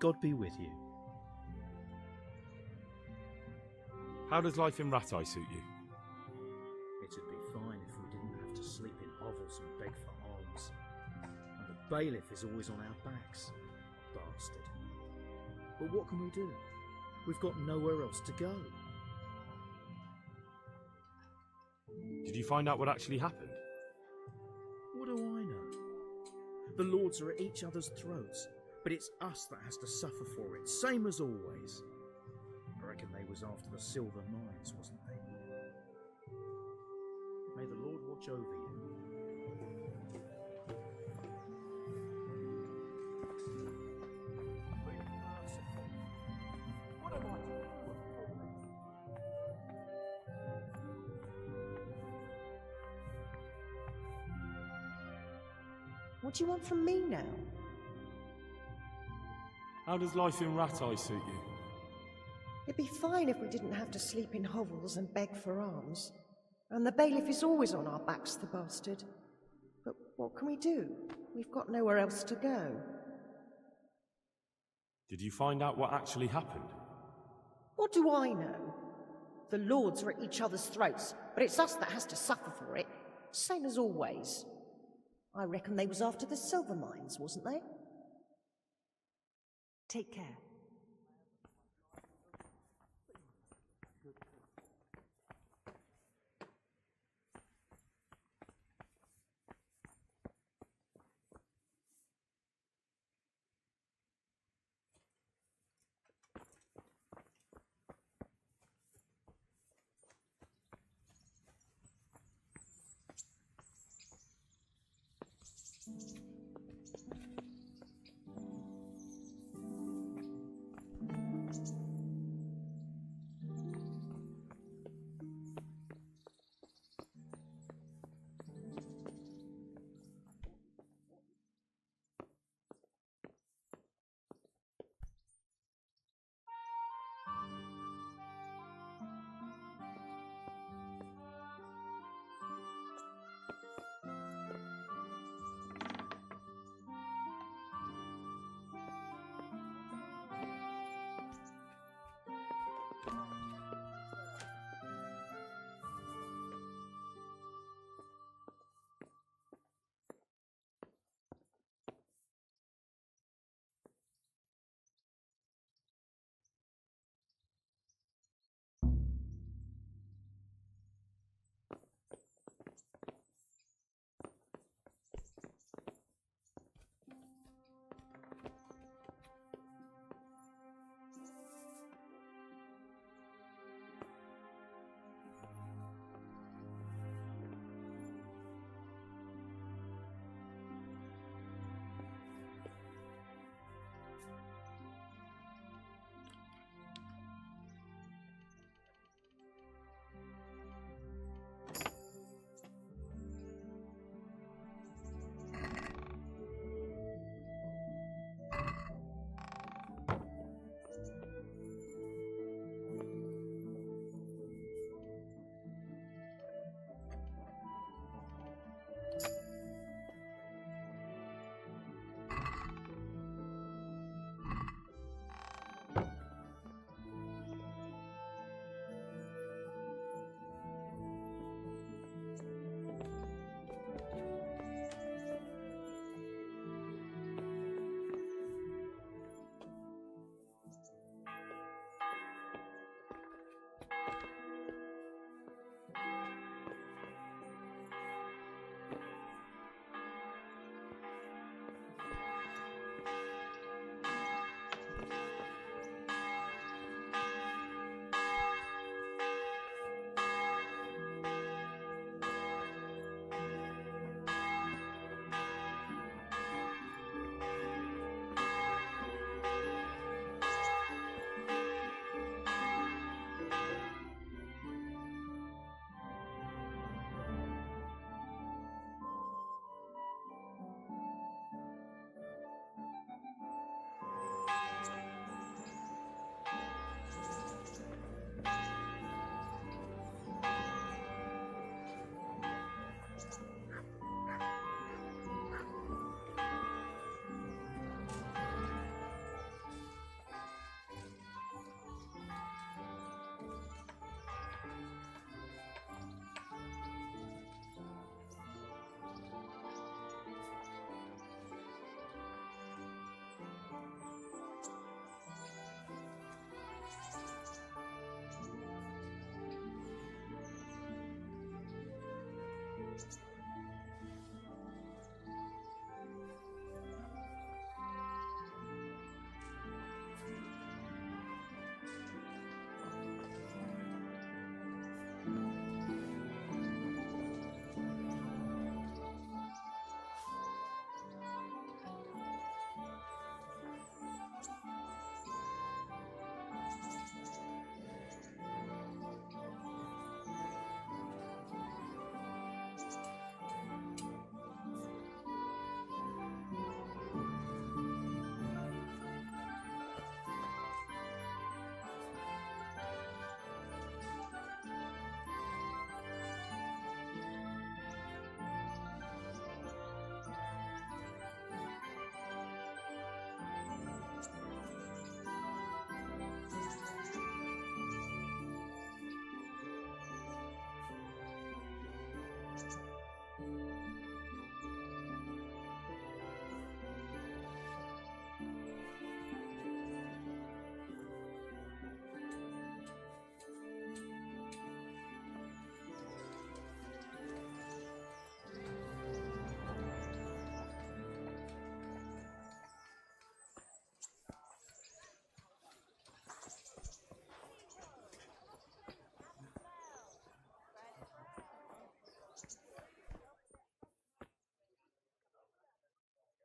God be with you. How does life in Rattay suit you? It'd be fine if we didn't have to sleep in hovels and beg for alms. And the bailiff is always on our backs. Bastard. But what can we do? We've got nowhere else to go. Did you find out what actually happened? What do I know? The lords are at each other's throats, but it's us that has to suffer for it, same as always. I reckon they was after the silver mines, wasn't they? May the Lord watch over you. What am I to do? What do you want from me now? How does life in Rattay suit you? It'd be fine if we didn't have to sleep in hovels and beg for alms. And the bailiff is always on our backs, the bastard. But what can we do? We've got nowhere else to go. Did you find out what actually happened? What do I know? The lords are at each other's throats, but it's us that has to suffer for it, same as always. I reckon they was after the silver mines, wasn't they? Take care.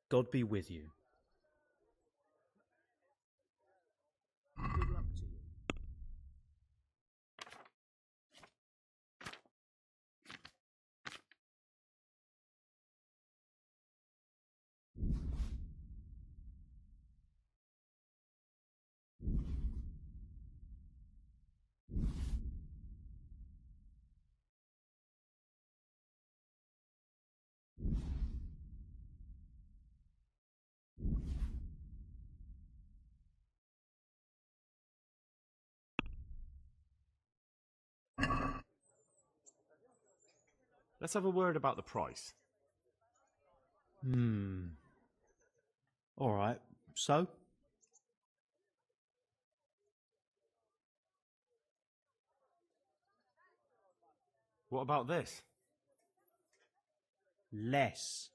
God be with you. Good luck to you. Let's have a word about the price. All right, so? What about this? Less.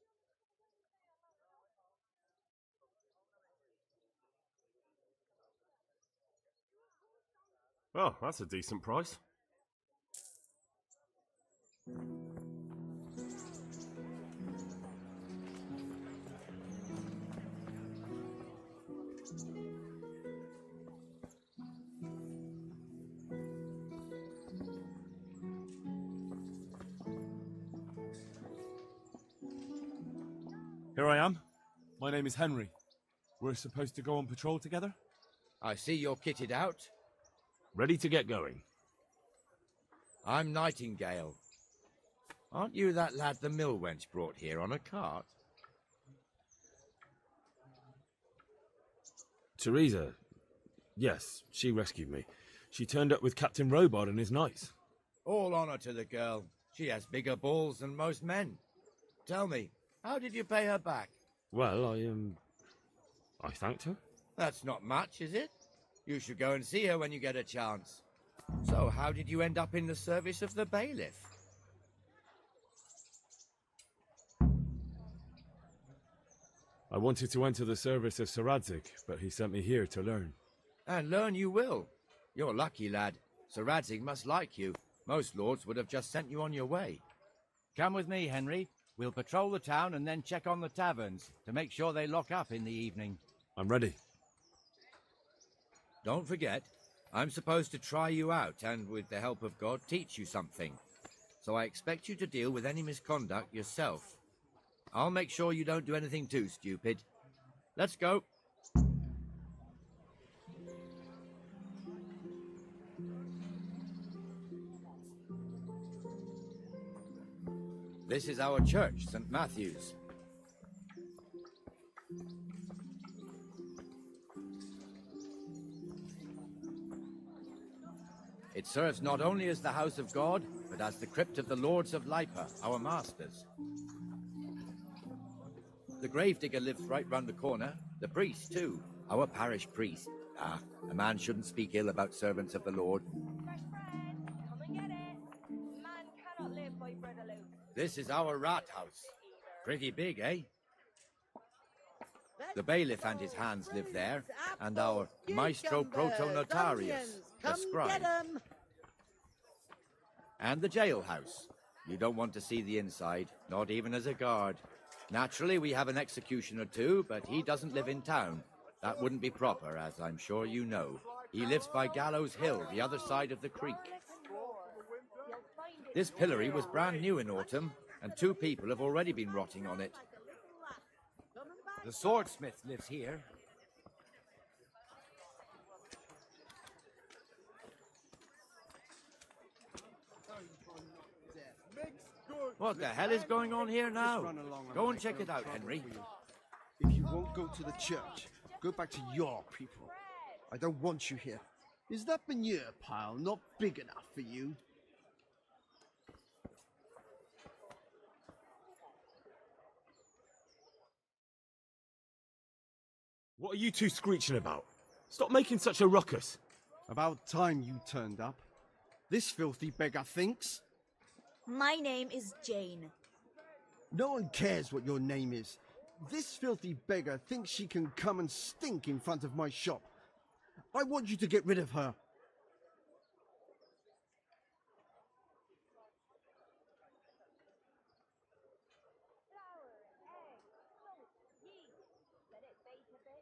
Oh, that's a decent price. Here I am. My name is Henry. We're supposed to go on patrol together? I see you're kitted out. Ready to get going. I'm Nightingale. Aren't you that lad the mill wench brought here on a cart? Teresa. Yes, she rescued me. She turned up with Captain Robard and his knights. All honor to the girl. She has bigger balls than most men. Tell me, how did you pay her back? Well, I thanked her. That's not much, is it? You should go and see her when you get a chance. So, how did you end up in the service of the bailiff? I wanted to enter the service of Sir Radzig, but he sent me here to learn. And learn you will. You're lucky, lad. Sir Radzig must like you. Most lords would have just sent you on your way. Come with me, Henry. We'll patrol the town and then check on the taverns to make sure they lock up in the evening. I'm ready. Don't forget, I'm supposed to try you out and, with the help of God, teach you something. So I expect you to deal with any misconduct yourself. I'll make sure you don't do anything too stupid. Let's go. This is our church, St. Matthew's. It serves not only as the house of God, but as the crypt of the lords of Lipa, our masters. The gravedigger lives right round the corner. The priest, too. Our parish priest. Ah, a man shouldn't speak ill about servants of the Lord. This is our rat house. Pretty big, eh? The bailiff and his hands live there, and our maestro proto-notarius, the scribe. And the jailhouse. You don't want to see the inside, not even as a guard. Naturally, we have an executioner too, but he doesn't live in town. That wouldn't be proper, as I'm sure you know. He lives by Gallows Hill, the other side of the creek. This pillory was brand new in autumn, and 2 people have already been rotting on it. The swordsmith lives here. What the hell is going on here now? Go and check it out, Henry. If you won't go to the church, go back to your people. I don't want you here. Is that manure pile not big enough for you? What are you two screeching about? Stop making such a ruckus. About time you turned up. This filthy beggar thinks. My name is Jane. No one cares what your name is. This filthy beggar thinks she can come and stink in front of my shop. I want you to get rid of her.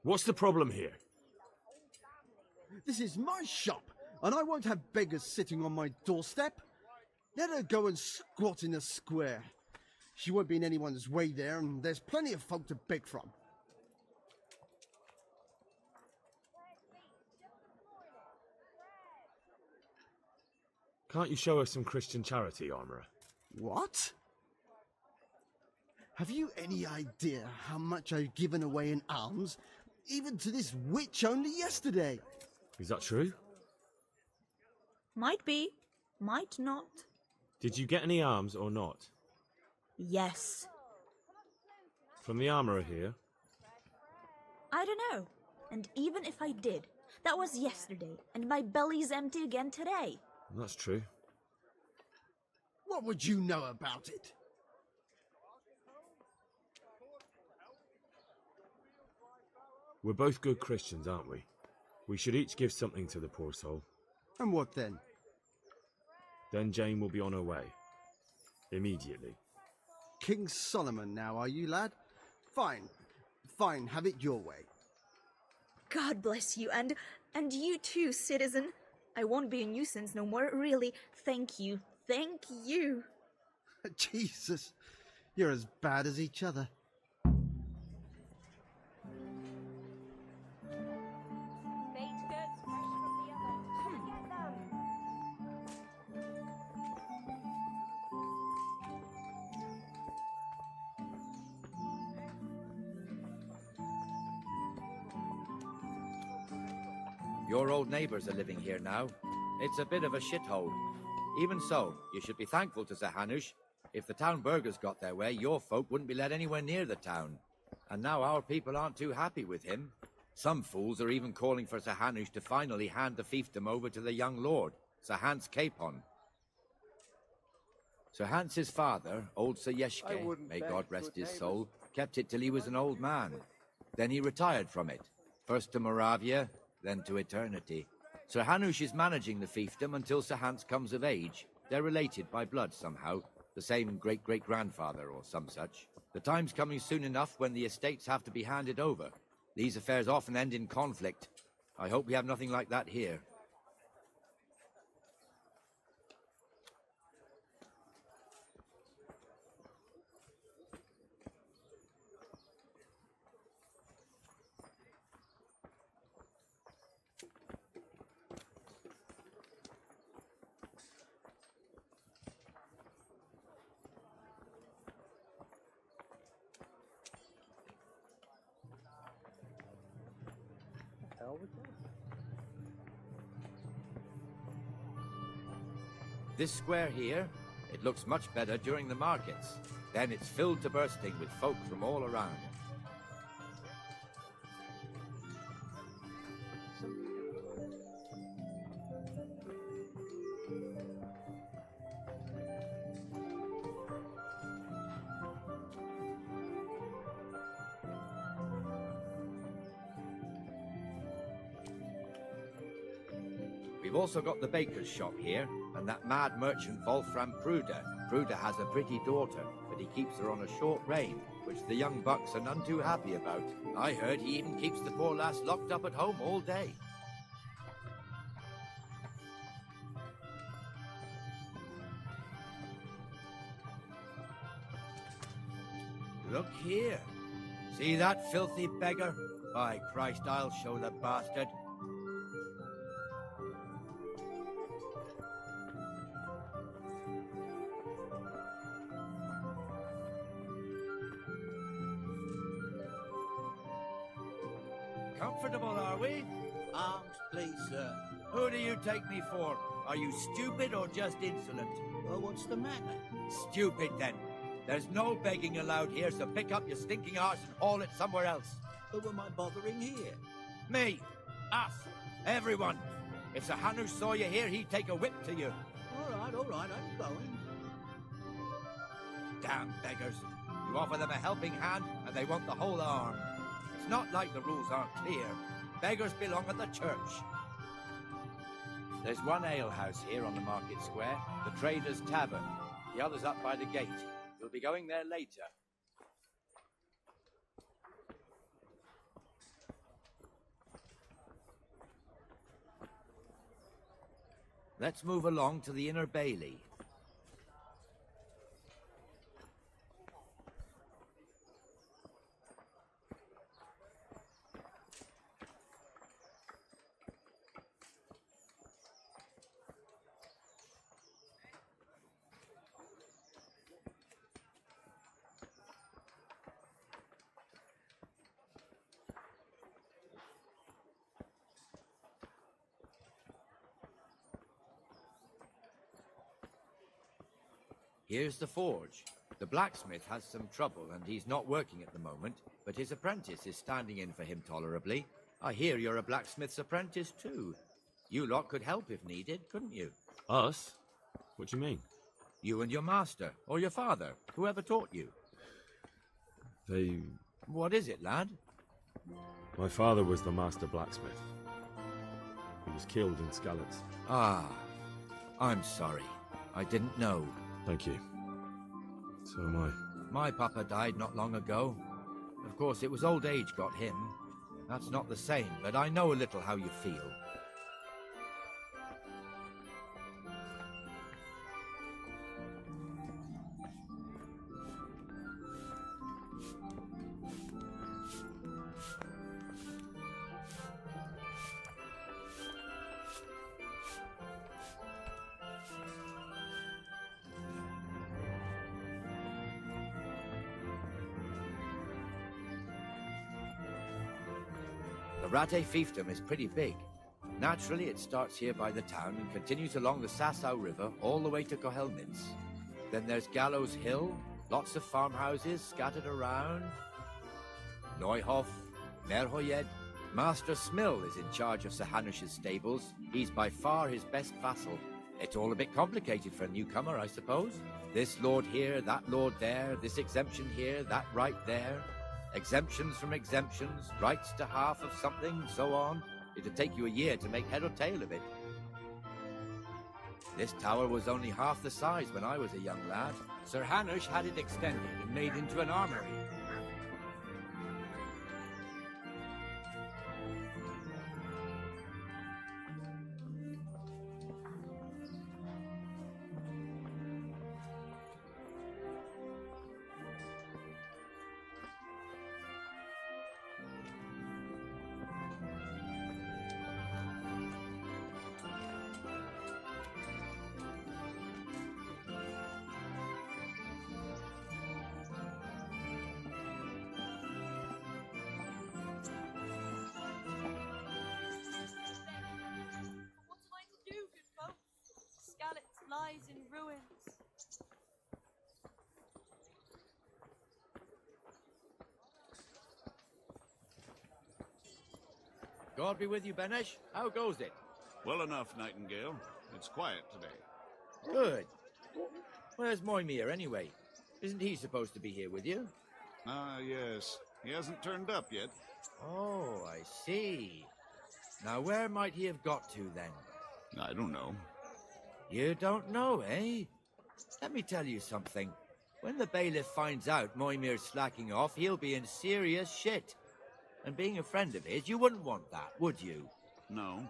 What's the problem here? This is my shop, and I won't have beggars sitting on my doorstep. Let her go and squat in the square. She won't be in anyone's way there, and there's plenty of folk to beg from. Can't you show us some Christian charity, Armourer? What? Have you any idea how much I've given away in alms, even to this witch only yesterday? Is that true? Might be, might not. Did you get any alms or not? Yes. From the Armourer here? I don't know. And even if I did, that was yesterday, and my belly's empty again today. That's true. What would you know about it? We're both good Christians, aren't we? We should each give something to the poor soul. And what then? Then Jane will be on her way. Immediately. King Solomon now, are you, lad? Fine. Fine, have it your way. God bless you, and you too, citizen. I won't be a nuisance no more, really. Thank you. Thank you. Jesus, you're as bad as each other. Your old neighbours are living here now. It's a bit of a shithole. Even so, you should be thankful to Sir Hanush. If the town burghers got their way, your folk wouldn't be let anywhere near the town. And now our people aren't too happy with him. Some fools are even calling for Sir Hanush to finally hand the fiefdom over to the young lord, Sir Hans Capon. Sir Hans's father, old Sir Yeshke, may God rest his soul, kept it till he was an old man. Then he retired from it, first to Moravia, then to eternity. Sir Hanush is managing the fiefdom until Sir Hans comes of age. They're related by blood somehow, the same great-great-grandfather or some such. The time's coming soon enough when the estates have to be handed over. These affairs often end in conflict. I hope we have nothing like that here. This square here, it looks much better during the markets. Then it's filled to bursting with folk from all around. We've also got the baker's shop here, and that mad merchant Wolfram Pruder. Pruder has a pretty daughter, but he keeps her on a short rein, which the young bucks are none too happy about. I heard he even keeps the poor lass locked up at home all day. Look here. See that filthy beggar? By Christ, I'll show the bastard. Comfortable, are we? Arms, please, sir. Who do you take me for? Are you stupid or just insolent? Well, what's the matter? Stupid, then. There's no begging allowed here, so pick up your stinking arse and haul it somewhere else. Who am I bothering here? Me. Us. Everyone. If Sir Hanush saw you here, he'd take a whip to you. All right, I'm going. Damn beggars. You offer them a helping hand, and they want the whole arm. It's not like the rules aren't clear. Beggars belong at the church. There's one alehouse here on the market square, the Trader's Tavern. The other's up by the gate. You'll be going there later. Let's move along to the inner bailey. Here's the forge. The blacksmith has some trouble and he's not working at the moment, but his apprentice is standing in for him tolerably. I hear you're a blacksmith's apprentice too. You lot could help if needed, couldn't you? Us? What do you mean? You and your master, or your father, whoever taught you. They... What is it, lad? My father was the master blacksmith. He was killed in Skalitz. Ah, I'm sorry. I didn't know. Thank you. So am I. My papa died not long ago. Of course, it was old age got him. That's not the same, but I know a little how you feel. The Rattay fiefdom is pretty big. Naturally, it starts here by the town and continues along the Sasau River all the way to Kohelnitz. Then there's Gallows Hill, lots of farmhouses scattered around. Neuhof, Merhoyed. Master Smill is in charge of Sir Hanush's stables. He's by far his best vassal. It's all a bit complicated for a newcomer, I suppose. This lord here, that lord there, this exemption here, that right there. Exemptions from exemptions, rights to half of something, so on. It'd take you a year to make head or tail of it. This tower was only half the size when I was a young lad. Sir Hanush had it extended and made into an armory. Lies in ruins. God be with you, Benesh. How goes it? Well enough, Nightingale. It's quiet today. Good. Where's Moimir, anyway? Isn't he supposed to be here with you? Ah, yes. He hasn't turned up yet. Oh, I see. Now, where might he have got to, then? I don't know. You don't know, eh? Let me tell you something. When the bailiff finds out Moimir's slacking off, he'll be in serious shit. And being a friend of his, you wouldn't want that, would you? No.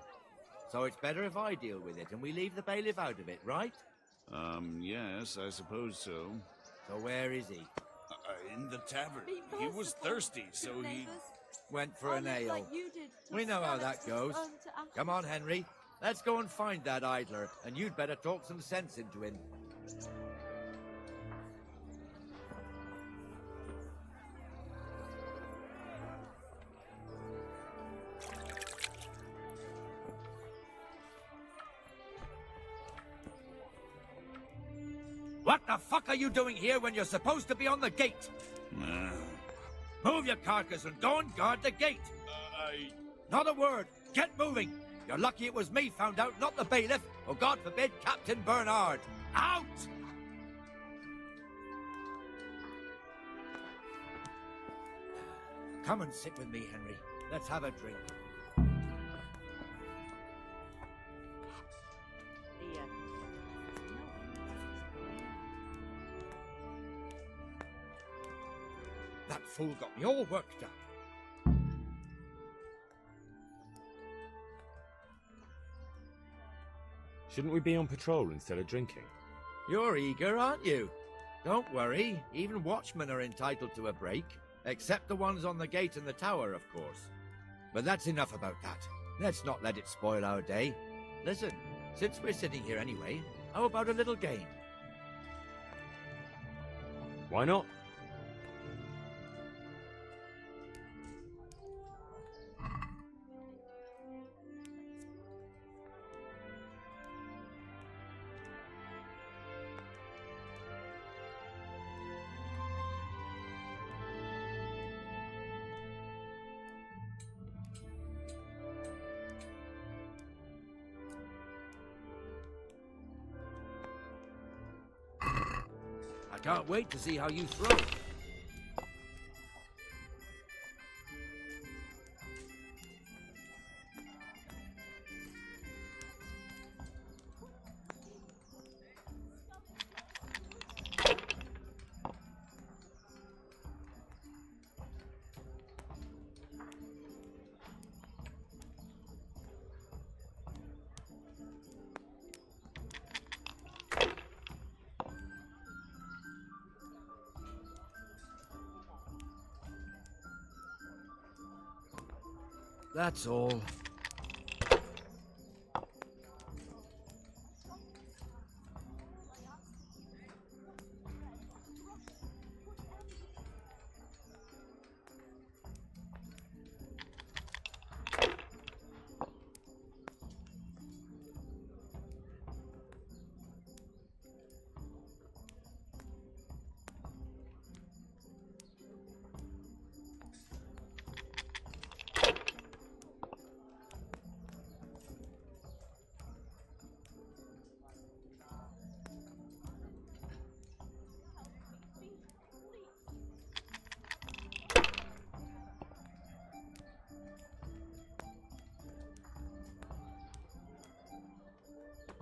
So it's better if I deal with it and we leave the bailiff out of it, right? Yes, I suppose so. So where is he? In the tavern. He was thirsty, so he... Went for an ale. Like you did We know how that goes. Come on, Henry. Let's go and find that idler, and you'd better talk some sense into him. What the fuck are you doing here when you're supposed to be on the gate? Move your carcass and go and guard the gate. Not a word. Get moving. You're lucky it was me found out, not the bailiff, or God forbid, Captain Bernard. Out! Come and sit with me, Henry. Let's have a drink. That fool got me all worked up. Shouldn't we be on patrol instead of drinking? You're eager, aren't you? Don't worry, even watchmen are entitled to a break. Except the ones on the gate and the tower, of course. But that's enough about that. Let's not let it spoil our day. Listen, since we're sitting here anyway, how about a little game? Why not? I can't wait to see how you throw. That's all.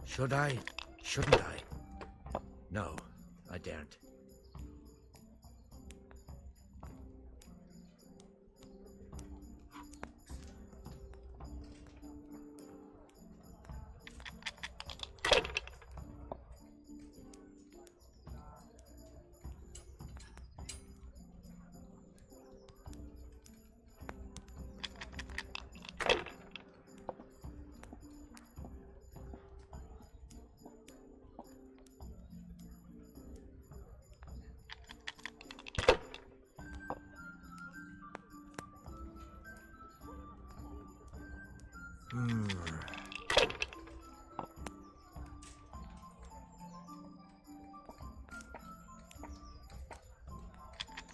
Should I? Shouldn't I? No, I daren't.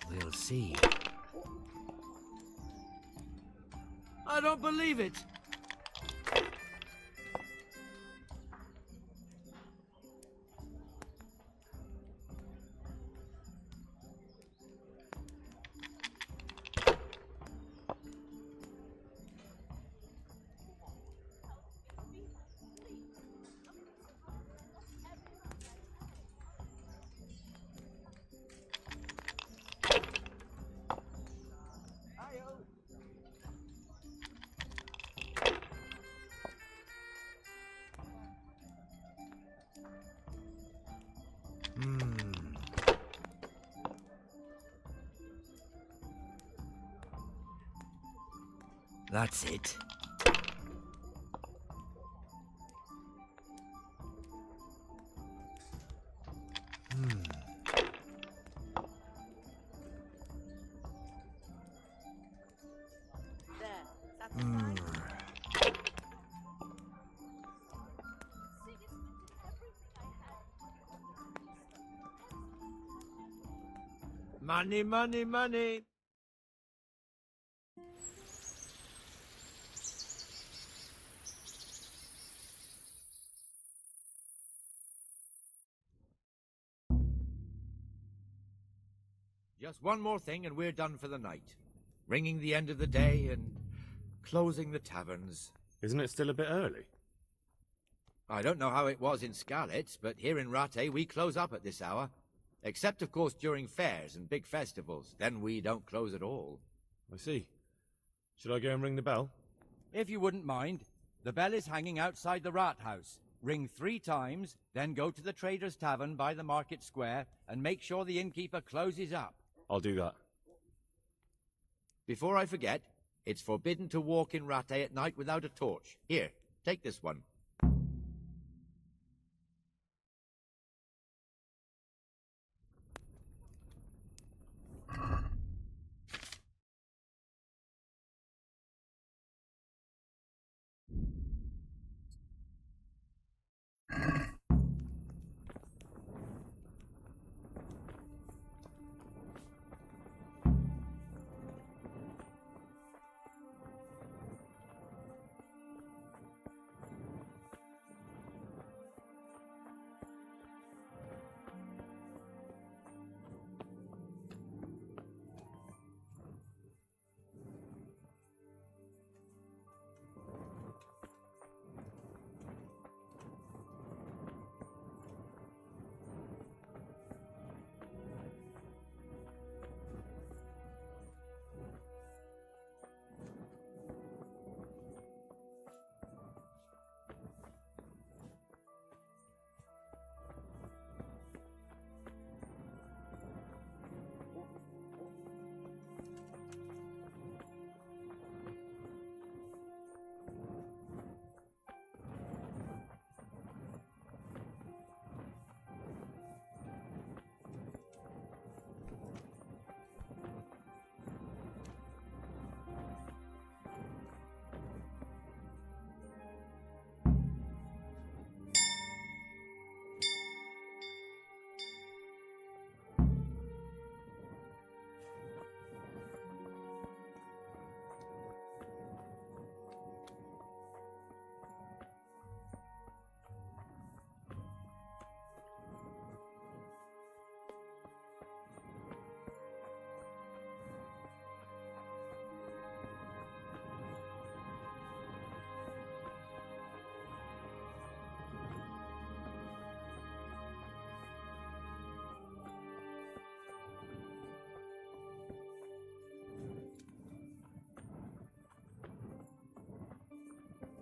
We'll see. I don't believe it. That's it. Money, money, money. Just one more thing and we're done for the night. Ringing the end of the day and closing the taverns. Isn't it still a bit early? I don't know how it was in Scarlet, but here in Rattay we close up at this hour. Except, of course, during fairs and big festivals. Then we don't close at all. I see. Should I go and ring the bell? If you wouldn't mind, the bell is hanging outside the rat house. Ring 3 times, then go to the Trader's Tavern by the Market Square and make sure the innkeeper closes up. I'll do that. Before I forget, it's forbidden to walk in Rattay at night without a torch. Here, take this one.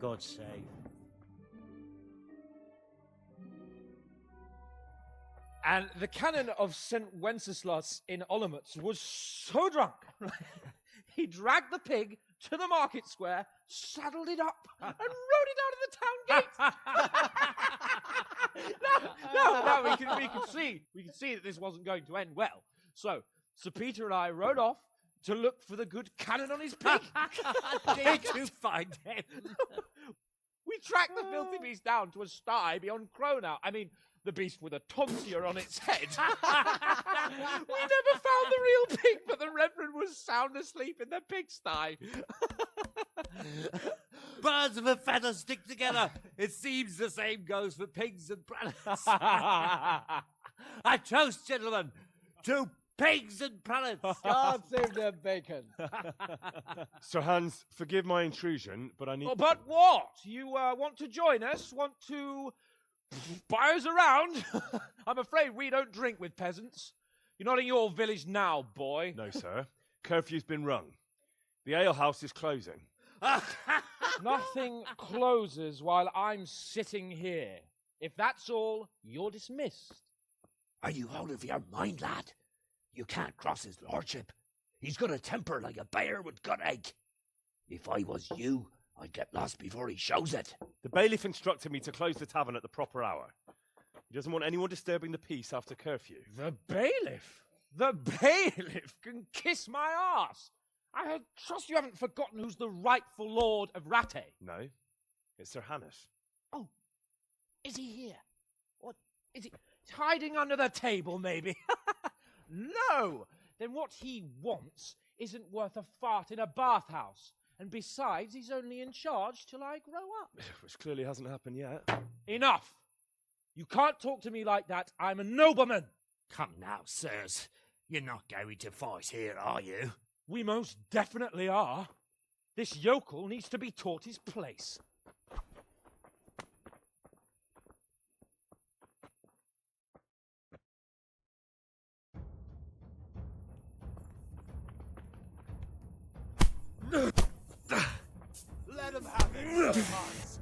God's sake. And the canon of St. Wenceslas in Olomouc was so drunk, he dragged the pig to the market square, saddled it up, and rode it out of the town gate. No, we can see that this wasn't going to end well. So Sir Peter and I rode off to look for the good canon on his pig. Did you find him? We tracked the filthy beast down to a sty beyond Cronow. I mean, the beast with a tonsure on its head. We never found the real pig, but the Reverend was sound asleep in the pigsty. Birds of a feather stick together. It seems the same goes for pigs and prelates. I toast, gentlemen, to pigs and prelates. God save their bacon. Sir Hans, forgive my intrusion, but I need... Oh, but what? You want to join us? Want to buy us around? I'm afraid we don't drink with peasants. You're not in your village now, boy. No, sir. Curfew's been rung. The alehouse is closing. Nothing closes while I'm sitting here. If that's all, you're dismissed. Are you out of your mind, lad? You can't cross his lordship. He's got a temper like a bear with gut ache. If I was you, I'd get lost before he shows it. The bailiff instructed me to close the tavern at the proper hour. He doesn't want anyone disturbing the peace after curfew. The bailiff? The bailiff can kiss my arse. I trust you haven't forgotten who's the rightful lord of Rattay. No, it's Sir Hanush. Oh, is he here? What, is he hiding under the table, maybe? No! Then what he wants isn't worth a fart in a bathhouse. And besides, he's only in charge till I grow up. Which clearly hasn't happened yet. Enough! You can't talk to me like that. I'm a nobleman. Come now, sirs. You're not going to fight here, are you? We most definitely are. This yokel needs to be taught his place. Let him have it, Hans.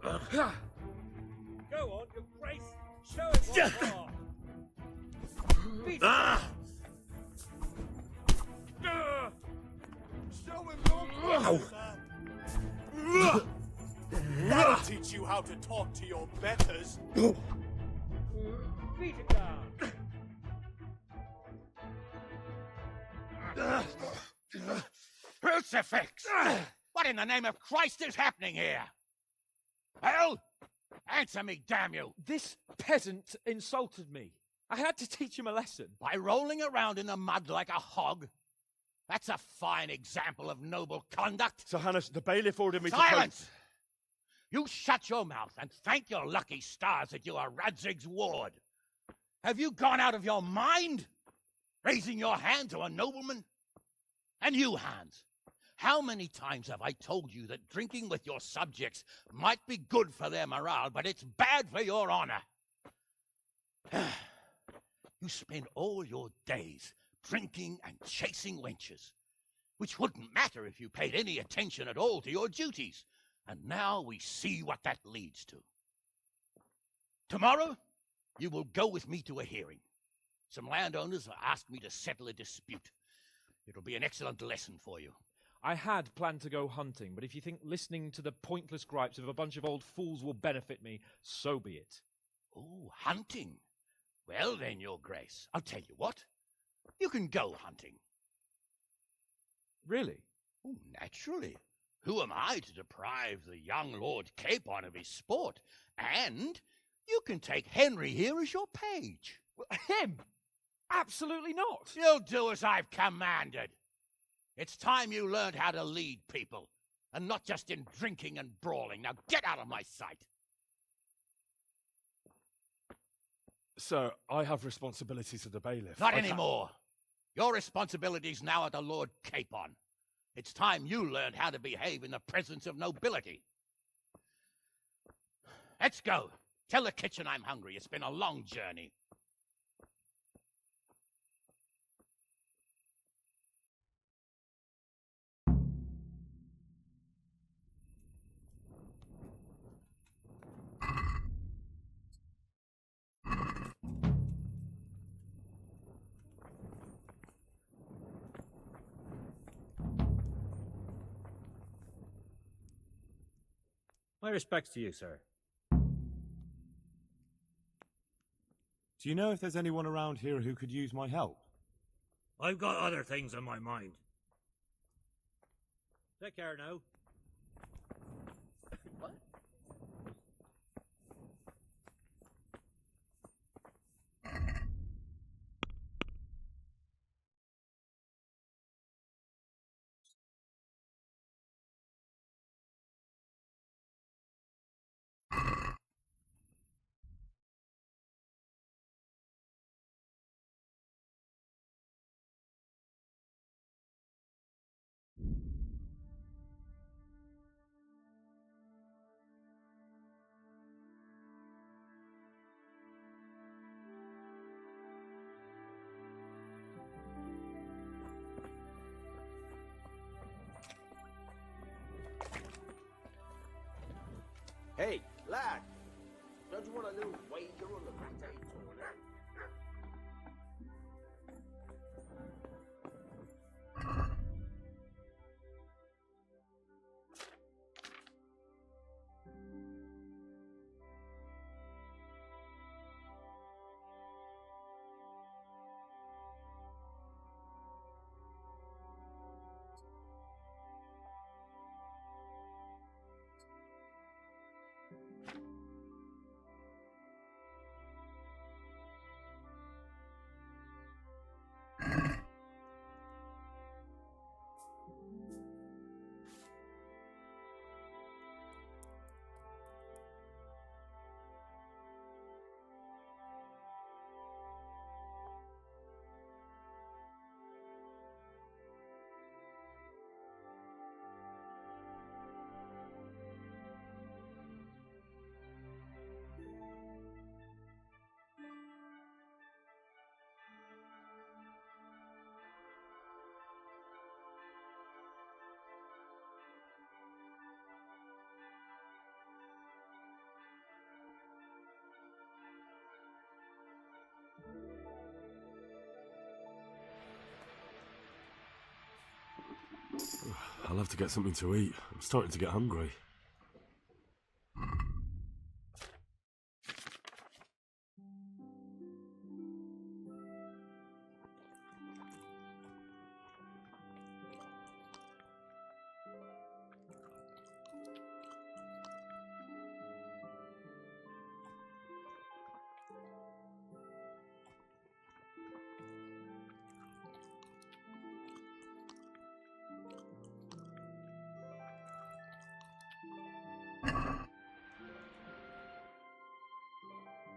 What more? Go on, your grace. Show him what more. Beat him. Show him your sir. That'll teach you how to talk to your betters. Beat him down. Crucifix! What in the name of Christ is happening here? Hell? Answer me, damn you! This peasant insulted me. I had to teach him a lesson. By rolling around in the mud like a hog? That's a fine example of noble conduct. Sir Hanush, the bailiff ordered me Silence! You shut your mouth and thank your lucky stars that you are Radzig's ward. Have you gone out of your mind? Raising your hand to a nobleman? And you, Hans, how many times have I told you that drinking with your subjects might be good for their morale, but it's bad for your honor? You spend all your days drinking and chasing wenches, which wouldn't matter if you paid any attention at all to your duties. And now we see what that leads to. Tomorrow, you will go with me to a hearing. Some landowners have asked me to settle a dispute. It'll be an excellent lesson for you. I had planned to go hunting, but if you think listening to the pointless gripes of a bunch of old fools will benefit me, so be it. Oh, hunting. Well then, your grace, I'll tell you what. You can go hunting. Really? Oh, naturally. Who am I to deprive the young Lord Capon of his sport? And you can take Henry here as your page. Him? Absolutely not. You'll do as I've commanded. It's time you learned how to lead people, and not just in drinking and brawling. Now get out of my sight. Sir, I have responsibilities to the bailiff. Not anymore. Your responsibilities now are to Lord Capon. It's time you learned how to behave in the presence of nobility. Let's go. Tell the kitchen I'm hungry. It's been a long journey. My respects to you, sir. Do you know if there's anyone around here who could use my help? I've got other things on my mind. Take care now. What? Hey, lad! Don't you want a little wager on the Rattay Tour? I'll have to get something to eat. I'm starting to get hungry.